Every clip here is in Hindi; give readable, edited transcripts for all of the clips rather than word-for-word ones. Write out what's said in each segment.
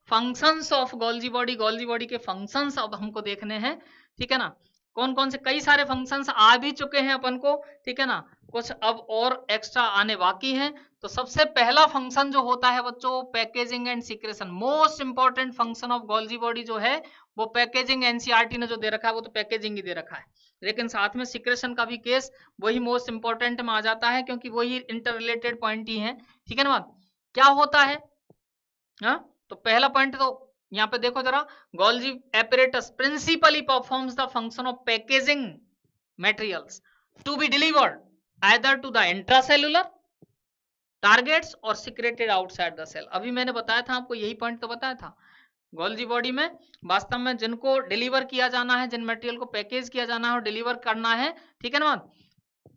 फंक्शंस ऑफ गोल्जी बॉडी के फंक्शंस अब हमको देखने हैं, ठीक है ना। कौन कौन से, कई सारे फंक्शंस आ भी चुके हैं अपन को, ठीक है ना, कुछ अब और एक्स्ट्रा आने बाकी हैं। तो सबसे पहला फंक्शन जो होता है बच्चों, packaging and secretion. Most important function of Golgi body जो है वो पैकेजिंग, एनसीईआरटी ने जो दे रखा है वो तो पैकेजिंग ही दे रखा है, लेकिन साथ में सिक्रेशन का भी केस वही मोस्ट इंपॉर्टेंट में आ जाता है, क्योंकि वही इंटर रिलेटेड पॉइंट ही है, ठीक है ना। बात क्या होता है, हाँ, तो पहला पॉइंट तो यहाँ पे देखो जरा, Golgi apparatus principally performs the function of packaging materials to be delivered either to the intracellular targets और सिक्रेटेड आउटसाइड द सेल। अभी मैंने बताया था आपको, यही पॉइंट तो बताया था, गोल्जी बॉडी में वास्तव में जिनको डिलीवर किया जाना है, जिन मटेरियल को पैकेज किया जाना है और डिलीवर करना है, ठीक है ना,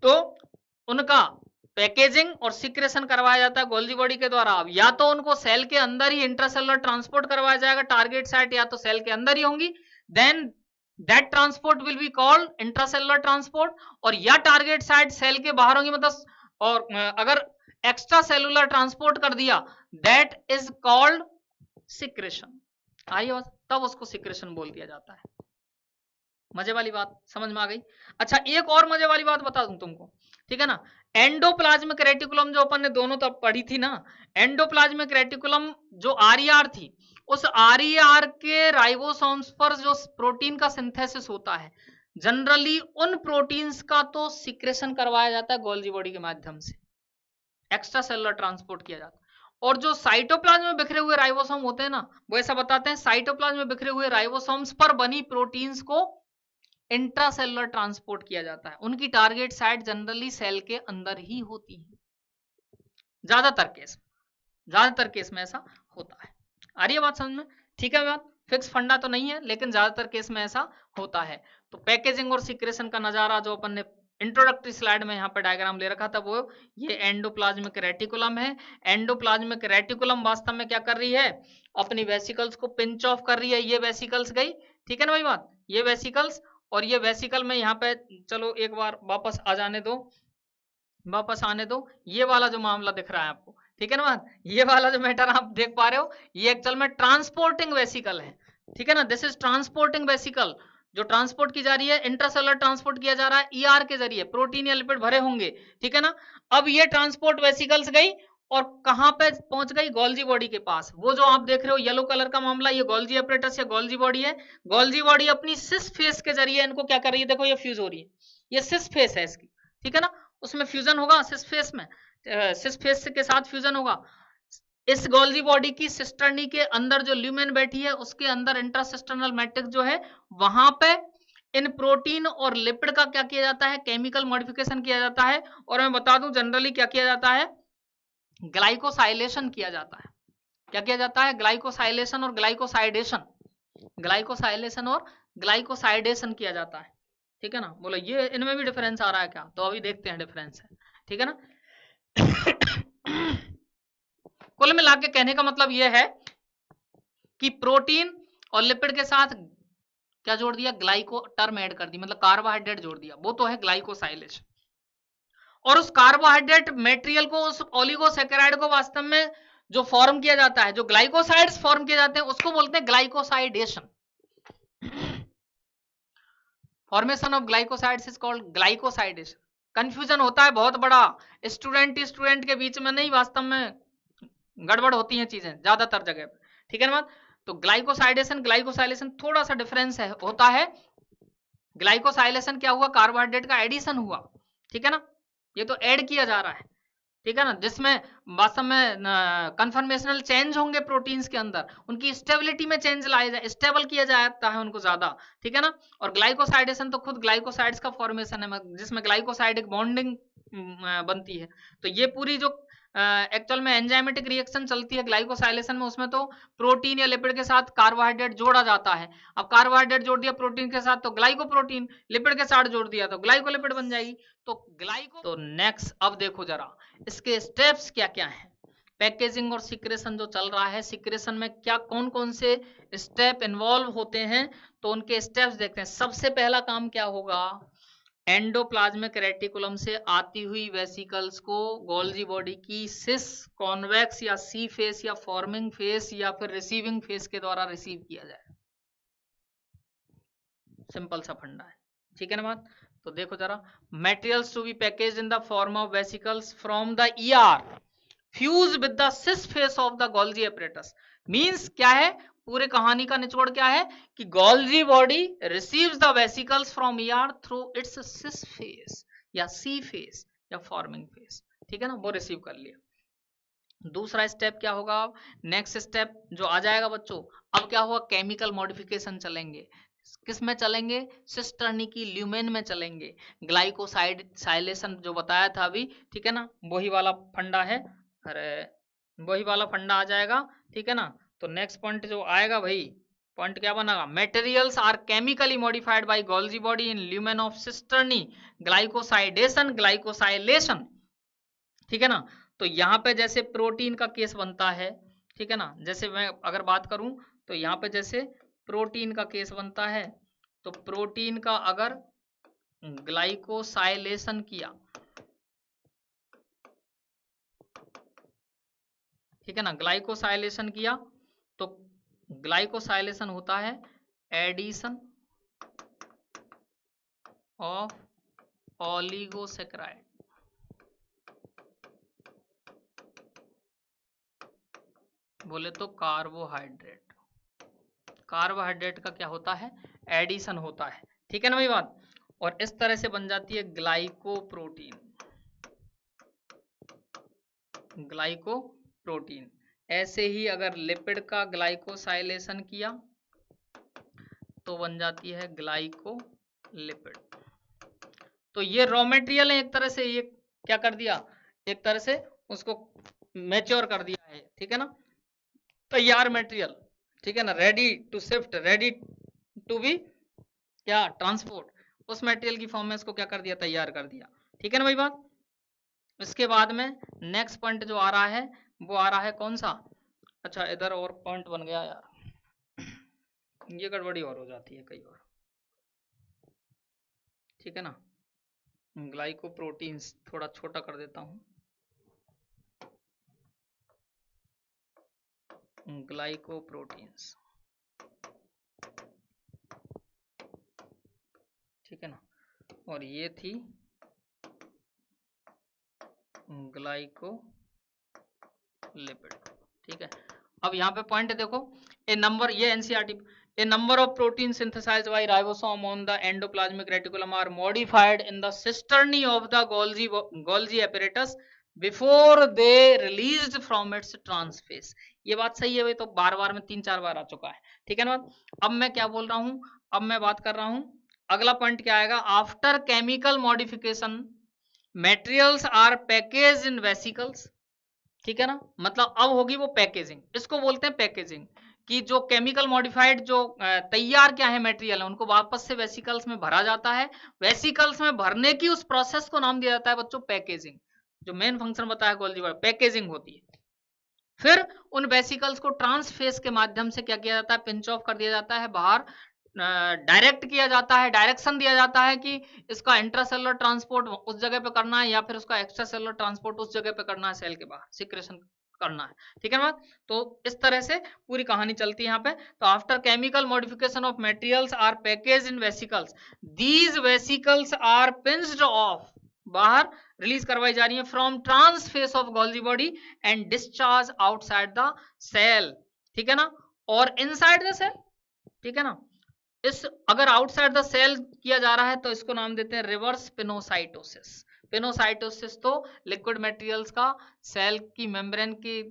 तो उनका पैकेजिंग और सिक्रेशन करवाया जाता है गोल्जी बॉडी के द्वारा। अब या तो उनको सेल के अंदर ही इंट्रासेलुलर ट्रांसपोर्ट करवाया जाएगा, टारगेट साइट या तो सेल के अंदर ही होंगी, then that transport will be called intracellular transport, और या टारगेट साइट सेल के बाहर होंगी, मतलब और अगर एक्स्ट्रा सेलुलर ट्रांसपोर्ट कर दिया दैट इज कॉल्ड सिक्रेशन। आइए, तब उसको सिक्रेशन बोल दिया जाता है। मजे वाली बात समझ में आ गई। अच्छा, एक और मजे वाली बात बता दूं तुमको, ठीक है ना, एंडोप्लाज्मिक रेटिकुलम जो अपन ने दोनों तब पढ़ी थी ना, एंडोप्लाज्मिक रेटिकुलम जो आरईआर थी, उस आरईआर के राइबोसोम्स पर जो प्रोटीन का सिंथेसिस होता है, जनरली उन प्रोटीन्स का तो सिक्रेशन करवाया जाता है गोल्जी बॉडी के माध्यम से, एक्स्ट्रा सेलुलर ट्रांसपोर्ट किया जाता है। और जो साइटोप्लाज्म में बिखरे हुए राइबोसोम होते हैं ना, वो ऐसा बताते हैं, साइटोप्लाज्म में बिखरे हुए राइबोसोम्स पर बनी प्रोटीन्स को इंट्रासेलुलर ट्रांसपोर्ट किया जाता है। उनकी टारगेट साइट जनरली सेल के अंदर ही होती है, ज्यादातर केस में ऐसा होता है। आ रही है बात समझ में, ठीक है। बात फिक्स फंडा तो नहीं है, लेकिन ज्यादातर केस में ऐसा होता है। तो पैकेजिंग और सिक्रेशन का नजारा जो अपन ने इंट्रोडक्टरी स्लाइड में यहाँ पे डायग्राम ले रखा था, वो ये एंडोप्लाज्मिक रेटिकुलम है। एंडोप्लाज्मिक रेटिकुलम वास्तव में क्या कर रही है, अपनी वेसिकल्स को पिंच ऑफ कर रही है। ये वेसिकल्स गई, ठीक है ना भाई बात, ये वेसिकल्स, और ये वेसिकल में यहाँ पे, चलो एक बार वापस आ जाने दो, वापस आने दो, ये वाला जो मामला दिख रहा है आपको, ठीक है ना, ये वाला जो मैटर आप देख पा रहे हो, ये एक्चुअल में ट्रांसपोर्टिंग वेसिकल है, ठीक है ना। दिस इज ट्रांसपोर्टिंग वेसिकल, जो ट्रांसपोर्ट की जा रही है, इंट्रासेलुलर ट्रांसपोर्ट किया जा रहा है ईआर के जरिए, प्रोटीन या लिपिड भरे होंगे, ठीक है ना। अब ये ट्रांसपोर्ट वेसिकल्स गई और कहां पे पहुंच गई, गोल्जी बॉडी के पास। वो जो आप देख रहे हो येलो कलर का मामला, ये गोल्जी एपरेटस या गोल्जी बॉडी है। गोल्जी बॉडी अपनी सिस फेस के जरिए इनको क्या कर रही है, देखो ये फ्यूज हो रही है, ये सिस फेस है इसकी, ठीक है ना, उसमें फ्यूजन होगा सिस फेस में, सिस फेस के साथ फ्यूजन होगा। इस गोल्जी बॉडी की सिस्टर्नी के अंदर जो ल्यूमेन बैठी है, उसके अंदर इंट्रासिस्टर्नल मैट्रिक्स जो है, वहां पे इन प्रोटीन और लिपिड का क्या किया जाता है, केमिकल मॉडिफिकेशन किया जाता है। और मैं बता दूं जनरली क्या किया जाता है, ग्लाइकोसाइलेशन किया जाता है। क्या किया जाता है, ग्लाइकोसाइलेशन और ग्लाइकोसाइडेशन, ग्लाइकोसाइलेशन और ग्लाइकोसाइडेशन किया जाता है, ठीक है ना। बोलो ये इनमें भी डिफरेंस आ रहा है क्या, तो अभी देखते हैं डिफरेंस है, ठीक है ना। कुल मिला के कहने का मतलब यह है कि प्रोटीन और लिपिड के साथ क्या जोड़ दिया, ग्लाइको टर्म ऐड कर दी, मतलब कार्बोहाइड्रेट जोड़ दिया, वो तो है ग्लाइकोसाइलेशन। और उस कार्बोहाइड्रेट मटेरियल को, उस ओलिगोसैकेराइड को वास्तव में जो फॉर्म किया जाता है, जो ग्लाइकोसाइड्स फॉर्म किए जाते हैं, उसको बोलते हैं glycosidation. Formation of glycosides is called glycosidation. Confusion होता है बहुत बड़ा, स्टूडेंट के बीच में नहीं, वास्तव में गड़बड़ होती हैं चीजें ज्यादातर जगह पर, ठीक है ना। तो ग्लाइकोसाइडेशन ग्लाइकोसाइलेशन थोड़ा सा डिफरेंस है, होता है। ग्लाइकोसाइलेशन क्या हुआ, कार्बोहाइड्रेट का एडिशन हुआ, ठीक है ना, ये तो ऐड किया जा रहा है, ठीक है ना, जिसमें वास्तव में कन्फर्मेशनल चेंज होंगे प्रोटीन्स के अंदर, उनकी स्टेबिलिटी में चेंज लाया जाए, स्टेबल किया जाता है उनको ज्यादा, ठीक है ना। और ग्लाइकोसाइडेशन तो खुद ग्लाइकोसाइड्स का फॉर्मेशन है, जिसमें ग्लाइकोसाइडिक बॉन्डिंग बनती है। तो ये पूरी जो एक्चुअल में एंजाइमेटिक रिएक्शन चलती है ग्लाइकोसाइलेशन में, उसमें तो प्रोटीन या लिपिड के साथ कार्बोहाइड्रेट जोड़ा जाता है। अब कार्बोहाइड्रेट जोड़ दिया प्रोटीन के साथ तो ग्लाइकोप्रोटीन, लिपिड के साथ जोड़ दिया तो ग्लाइकोलिपिड बन जाएगी। तो नेक्स्ट अब देखो जरा इसके स्टेप्स क्या क्या हैं। पैकेजिंग और सिक्रेशन जो चल रहा है, सिक्रेशन में क्या कौन कौन से स्टेप इन्वॉल्व होते हैं, तो उनके स्टेप्स देखते हैं। सबसे पहला काम क्या होगा, एंडोप्लाज्मिक रेटिकुलम से आती हुई वेसिकल्स को गोल्जी बॉडी की सिस, कॉन्वेक्स या सी फेस या फॉर्मिंग फेस या फिर रिसीविंग फेस के द्वारा रिसीव किया जाए। सिंपल सा फंडा है, ठीक है ना बात। तो देखो जरा, materials to be packaged in the form of vesicles from the ER fuse with the cis face of the Golgi apparatus. Means क्या है, पूरे कहानी का निचोड़ क्या है कि Golgi body receives the vesicles from ER through its cis face या सी फेस या फॉर्मिंग फेस, ठीक है ना, वो रिसीव कर लिया। दूसरा स्टेप क्या होगा, अब नेक्स्ट स्टेप जो आ जाएगा बच्चों, अब क्या होगा, केमिकल मॉडिफिकेशन चलेंगे। किस में चलेंगे, सिस्टर्नी की ल्यूमेन में चलेंगे। ग्लाइकोसाइड साइलेशन जो बताया था अभी, ठीक है ना, वही वाला फंडा है, अरे वही वाला फंडा आ जाएगा, ठीक है ना। तो नेक्स्ट पॉइंट जो आएगा भाई, पॉइंट क्या बनेगा, materials are chemically modified by Golgi body in lumen of cisternae glycosidation glycosylation, ठीक है ना। तो यहाँ पे जैसे प्रोटीन का केस बनता है, ठीक है ना, जैसे मैं अगर बात करूं तो यहाँ पे जैसे प्रोटीन का केस बनता है, तो प्रोटीन का अगर ग्लाइकोसाइलेशन किया, ठीक है ना, ग्लाइकोसाइलेशन किया तो ग्लाइकोसाइलेशन होता है एडिशन ऑफ ओलिगोसैकेराइड, बोले तो कार्बोहाइड्रेट, कार्बोहाइड्रेट का क्या होता है, एडिशन होता है, ठीक है ना भाई बात। और इस तरह से बन जाती है ग्लाइकोप्रोटीन, ग्लाइकोप्रोटीन। ऐसे ही अगर लिपिड का ग्लाइकोसाइलेशन किया तो बन जाती है ग्लाइकोलिपिड। तो ये रॉ मटेरियल है, एक तरह से ये क्या कर दिया, एक तरह से उसको मैच्योर कर दिया है, ठीक है ना, तैयार मटेरियल, ठीक है ना, ready to shift, ready to be क्या ट्रांसपोर्ट, उस मटेरियल की फॉर्म में इसको क्या कर दिया, तैयार कर दिया, ठीक है ना भाई बात। इसके बाद में नेक्स्ट पॉइंट जो आ रहा है वो आ रहा है कौन सा, अच्छा इधर और पॉइंट बन गया यार, ये गड़बड़ी और हो जाती है कई बार, ठीक है ना। ग्लाइकोप्रोटीन्स थोड़ा छोटा कर देता हूँ, ग्लाइकोप्रोटीन्स, ठीक है ना, और ये थी ग्लाइकोलिपिड, ठीक है। अब यहाँ पे पॉइंट देखो, ए नंबर, ये NCERT, a number of proteins synthesized by ribosome on the endoplasmic reticulum are modified in the cisternae of the Golgi apparatus before they released from its transphase। ये बात सही है भाई, तो बार बार में 3-4 बार आ चुका है, ठीक है ना। अब मैं क्या बोल रहा हूँ, अब मैं बात कर रहा हूँ, अगला पॉइंट क्या आएगा, after chemical modification materials are package in vesicles, ठीक है ना, मतलब अब होगी वो पैकेजिंग, इसको बोलते हैं पैकेजिंग, कि जो केमिकल मॉडिफाइड जो तैयार क्या है मटेरियल है उनको वापस से वेसिकल्स में भरा जाता है। वेसिकल्स में भरने की उस प्रोसेस को नाम दिया जाता है बच्चों पैकेजिंग। जो मेन फंक्शन बताया गोल्जी बॉडी, पैकेजिंग होती है। फिर उन वेसिकल्स को ट्रांसफेस के माध्यम से क्या किया जाता है, पिंच ऑफ कर दिया जाता है, बाहर डायरेक्ट किया जाता है, डायरेक्शन दिया जाता है कि इसका इंट्रासेलुलर ट्रांसपोर्ट उस जगह पे करना है या फिर उसका एक्स्ट्रा सेलुलर ट्रांसपोर्ट उस जगह पे करना है, सेल के बाहर सिक्रेशन करना है, ठीक है ना। तो इस तरह से पूरी कहानी चलती है यहाँ पे। तो after chemical modification of materials are package in vesicles, these vesicles are pinched off, बाहर रिलीज करवाई जा रही है from trans face of Golgi body and discharge outside the cell, ठीक है ना, और इनसाइड द सेल, ठीक है ना। इस अगर आउटसाइड द सेल किया जा रहा है तो इसको नाम देते हैं रिवर्स पिनोसाइटोसिस। पिनोसाइटोसिस तो लिक्विड मटेरियल्स का सेल की मेम्ब्रेन के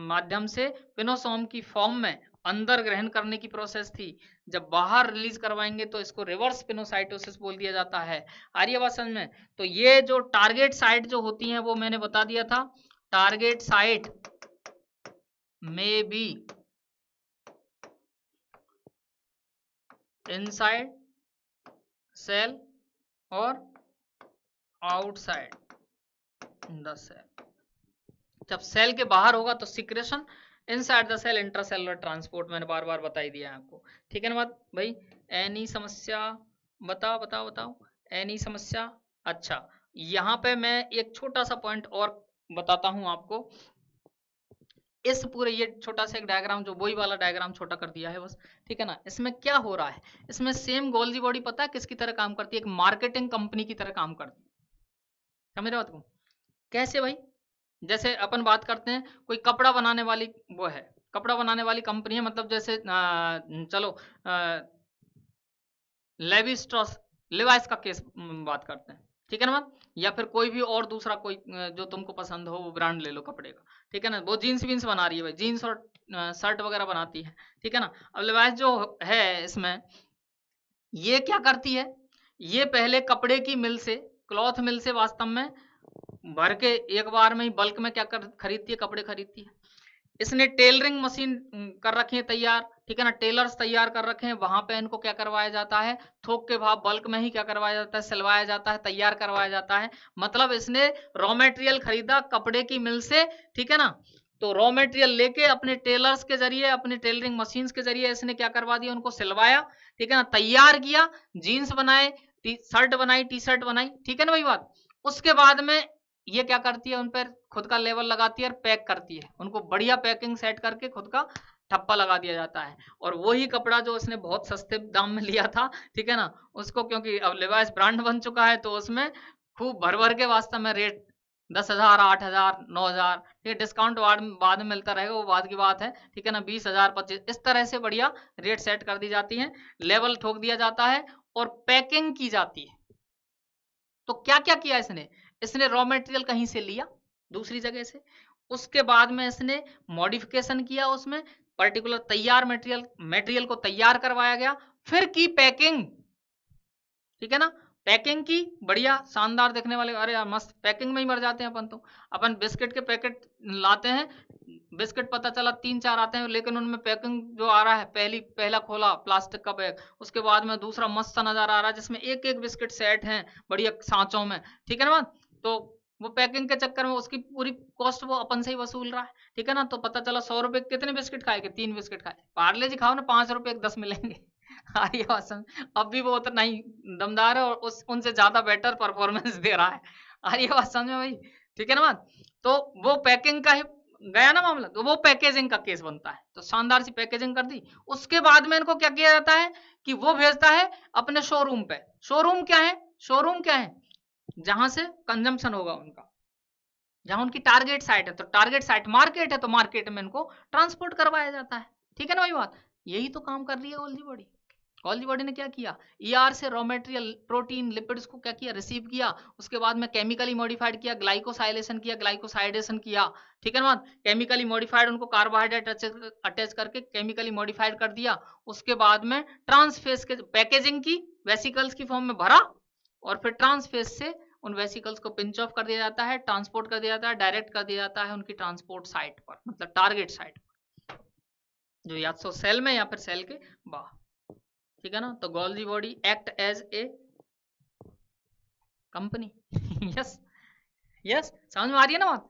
माध्यम से पिनोसोम की फॉर्म में अंदर ग्रहण करने की प्रोसेस थी, जब बाहर रिलीज करवाएंगे तो इसको रिवर्स पिनोसाइटोसिस बोल दिया जाता है। आ रही है बात समझ में। तो ये जो टारगेट साइट जो होती हैं वो मैंने बता दिया था, टारगेट साइट में बी इनसाइड सेल और आउटसाइड द सेल। जब सेल के बाहर होगा तो secretion, inside the cell intracellular transport, मैंने बार बार बता ही दिया है आपको, ठीक है ना बात भाई। एनी समस्या बताओ बताओ बताओ, एनी समस्या? अच्छा, यहाँ पे मैं एक छोटा सा पॉइंट और बताता हूँ आपको। इस पूरे ये छोटा सा एक डायग्राम, जो वही वाला डायग्राम छोटा कर दिया है बस, ठीक है ना। इसमें क्या हो रहा है, इसमें सेम गोल्जी बॉडी पता है किसकी तरह काम करती है, एक मार्केटिंग कंपनी की तरह काम करती है। समझ रहे हो तुम? कैसे भाई? जैसे अपन बात करते हैं, कोई कपड़ा बनाने वाली वो है, कपड़ा बनाने वाली कंपनी है, मतलब जैसे चलो लेवी स्ट्रॉस, लिवाइस का केस बात करते हैं, ठीक है ना। या फिर कोई भी और दूसरा कोई जो तुमको पसंद हो वो ब्रांड ले लो कपड़े का, ठीक है ना। वो जीन्स वीन्स बना रही है भाई, जीन्स और शर्ट वगैरह बनाती है, ठीक है ना। अब लिवाइस जो है इसमें ये क्या करती है, ये पहले कपड़े की मिल से, क्लॉथ मिल से वास्तव में भर के एक बार में ही बल्क में क्या कर खरीदती है, कपड़े खरीदती है। इसने टेलरिंग मशीन कर रखी है तैयार, ठीक है ना, टेलर्स तैयार कर रखे हैं, वहां पे इनको क्या करवाया जाता है, थोक के भाव बल्क में ही क्या करवाया जाता है, सिलवाया जाता है, तैयार करवाया जाता है। मतलब इसने रॉ मटेरियल खरीदा कपड़े की मिल से, ठीक है ना। तो रॉ मटेरियल लेके अपने टेलर्स के जरिए, अपने टेलरिंग मशीन के जरिए इसने क्या करवा दिया, उनको सिलवाया, ठीक है ना, तैयार किया, जीन्स बनाए, शर्ट बनाई, टी शर्ट बनाई, ठीक है ना भाई बात। उसके बाद में ये क्या करती है, उन पर खुद का लेवल लगाती है और पैक करती है, उनको बढ़िया पैकिंग सेट करके खुद का ठप्पा लगा दिया जाता है। और वही कपड़ा जो उसने बहुत सस्ते दाम में लिया था, ठीक है ना, उसको क्योंकि अब लिवाइस ब्रांड बन चुका है, तो उसमें खूब भर भर के वास्तव में रेट 10,000, 8,000, 9,000, ठीक है, डिस्काउंट बाद में मिलता रहेगा, वो बाद की बात है, ठीक है ना, 20,000, 25, इस तरह से बढ़िया रेट सेट कर दी जाती है, लेवल ठोक दिया जाता है और पैकिंग की जाती है। तो क्या क्या किया इसने, इसने रॉ मटेरियल कहीं से लिया दूसरी जगह से, उसके बाद में इसने मॉडिफिकेशन किया, उसमें पर्टिकुलर तैयार मटेरियल को तैयार करवाया गया, फिर की पैकिंग, ठीक है ना, पैकिंग की बढ़िया शानदार दिखने वाले, अरे यार मस्त, पैकिंग में ही मर जाते हैं अपन तो। अपन बिस्किट के पैकेट लाते हैं, बिस्किट पता चला 3-4 आते हैं, लेकिन उनमें पैकिंग जो आ रहा है, पहला खोला प्लास्टिक का बैग, उसके बाद में दूसरा मस्त सा नजारा आ रहा है जिसमें एक एक बिस्किट सेट है बढ़िया सांचों में, ठीक है ना। तो वो पैकिंग के चक्कर में उसकी पूरी कॉस्ट वो अपन से ही वसूल रहा है, ठीक है ना। तो पता चला 100 रुपए कितने बिस्किट खाए, 3 बिस्किट खाए, पार्ले जी खाओ ना 5 रुपए 10 मिलेंगे। हाँ ये बात समझ, अब भी वो उतना ही दमदार है और उनसे ज्यादा बेटर परफॉर्मेंस दे रहा है। अरे ये बात समझ में भाई, ठीक है ना बात। तो वो पैकिंग का ही गया ना मामला, तो वो पैकेजिंग का केस बनता है, तो शानदार सी पैकेजिंग कर दी। उसके बाद में इनको क्या किया जाता है कि वो भेजता है अपने शोरूम पे। शोरूम क्या है, शोरूम क्या है, जहां से कंजम्पशन होगा उनका, जहां उनकी टारगेट साइट है, तो टारगेट साइट मार्केट है, तो मार्केट में इनको ट्रांसपोर्ट करवाया जाता है, ठीक है ना भाई बात। यही तो काम कर रही है गोल्जी बॉडी। गोल्जी बॉडी ने क्या किया, ईआर से रॉ मटेरियल प्रोटीन लिपिड्स को क्या किया, रिसीव किया, उसके बाद में केमिकली मॉडिफाइड किया, ग्लाइकोसाइलेशन किया, ग्लाइकोसाइडेशन किया, ठीक है ना। केमिकली मॉडिफाइड उनको कार्बोहाइड्रेट अटैच करके केमिकली मॉडिफाइड कर दिया। उसके बाद में ट्रांसफेस के पैकेजिंग की, वेसिकल्स की फॉर्म में भरा, और फिर ट्रांसफेस से उन वेसिकल्स को पिंच ऑफ कर दिया जाता है, ट्रांसपोर्ट कर दिया जाता है, डायरेक्ट कर दिया जाता है उनकी ट्रांसपोर्ट साइट पर, मतलब टारगेट साइट पर, जो या तो सेल में या फिर सेल के बाहर, ठीक है ना। तो Golgi body act as a company. Yes, yes, समझ में आ रही है ना बात।